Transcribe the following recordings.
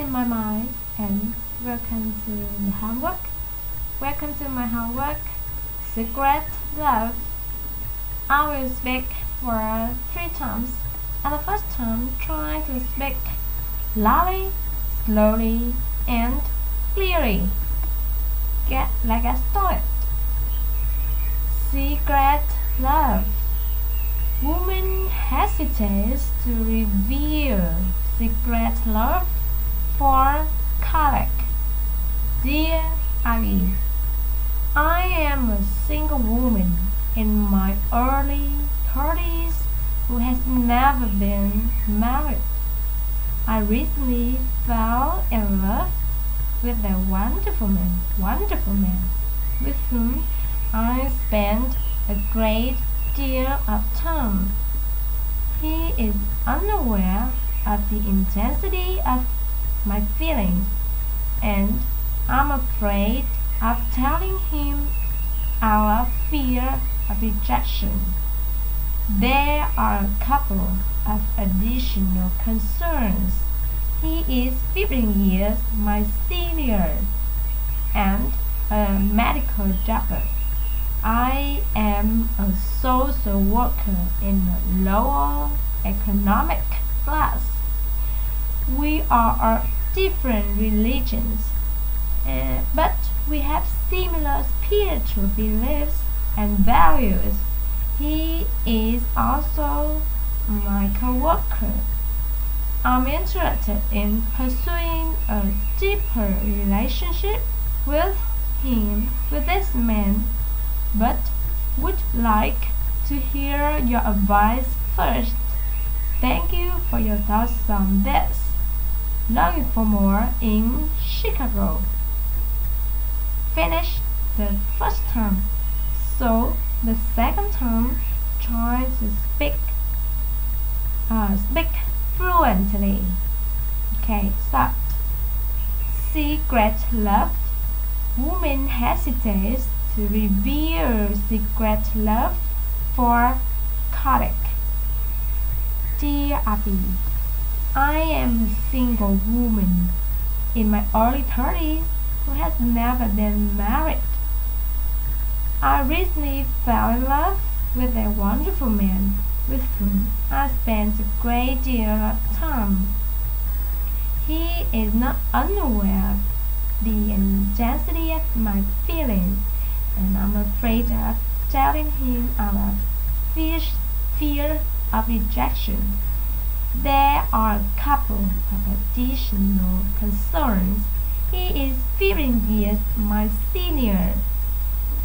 in my mind and welcome to the homework. Welcome to my homework. Secret love. I will speak for 3 times. And the first time, try to speak loudly, slowly, and clearly. Let's get started. Secret love. Woman hesitates to reveal secret love for colleague. Dear Abby, I am a single woman in my early 30s who has never been married. I recently fell in love with a wonderful man with whom I spent a great deal of time. He is unaware of the intensity of my feelings, and I'm afraid of telling him our fear of rejection. There are a couple of additional concerns. He is 15 years my senior and a medical doctor. I am a social worker in a lower economic class. We are of different religions, but we have similar spiritual beliefs and values. He is also my co-worker. I'm interested in pursuing a deeper relationship with this man, but would like to hear your advice first. Thank you for your thoughts on this. Looking for more in Chicago. Finish the first term, so the second term try to speak fluently. Okay, start. Secret love. Woman hesitates to reveal secret love for colleague. Dear Abby, I am a single woman in my early 30s who has never been married. I recently fell in love with a wonderful man with whom I spent a great deal of time. He is not unaware of the intensity of my feelings, and I'm afraid of telling him our fear of rejection. There are a couple of additional concerns. He is 15 years my senior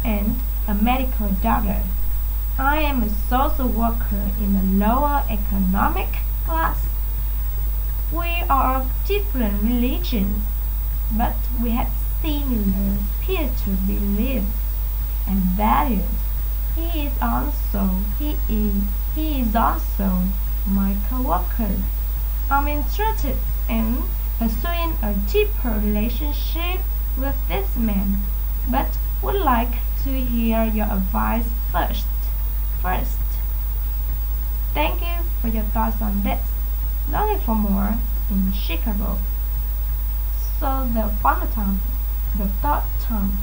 and a medical doctor. I am a social worker in a lower economic class. We are of different religions, but we have similar spiritual beliefs and values. He is also my co-worker. I'm interested in pursuing a deeper relationship with this man, but would like to hear your advice first. Thank you for your thoughts on this. Looking for more in Chicago. So the third time.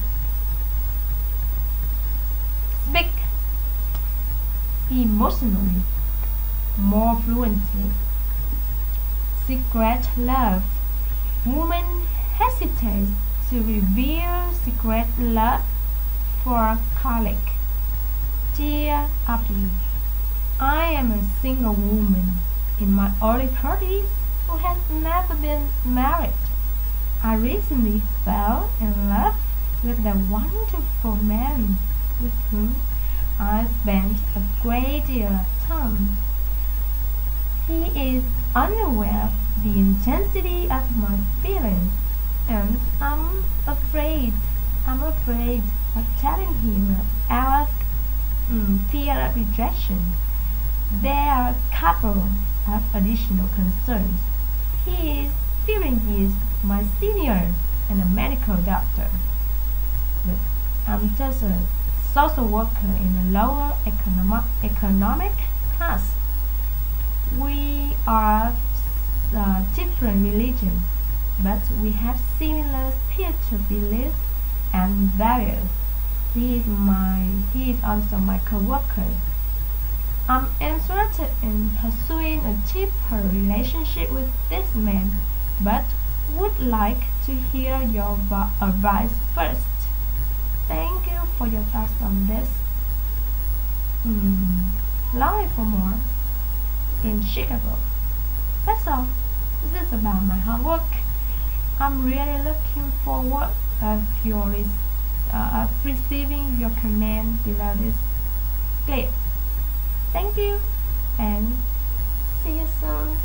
Speak emotionally, more fluently. Secret love. Woman hesitates to reveal secret love for colleague. Dear Abby, I am a single woman in my early 30s who has never been married. I recently fell in love with a wonderful man with whom I spent a great deal of time. He is unaware of the intensity of my feelings, and I'm afraid of telling him our fear of rejection. There are a couple of additional concerns. He is 15 years my senior and a medical doctor. But I'm just a social worker in a lower economic class. We are different religions, but we have similar spiritual beliefs and values. He is also my coworker. I'm interested in pursuing a deeper relationship with this man, but would like to hear your advice first. Thank you for your thoughts on this. Longing for more in Chicago. That's all. This is about my hard work. I'm really looking forward of receiving your comment below this clip. Thank you and see you soon.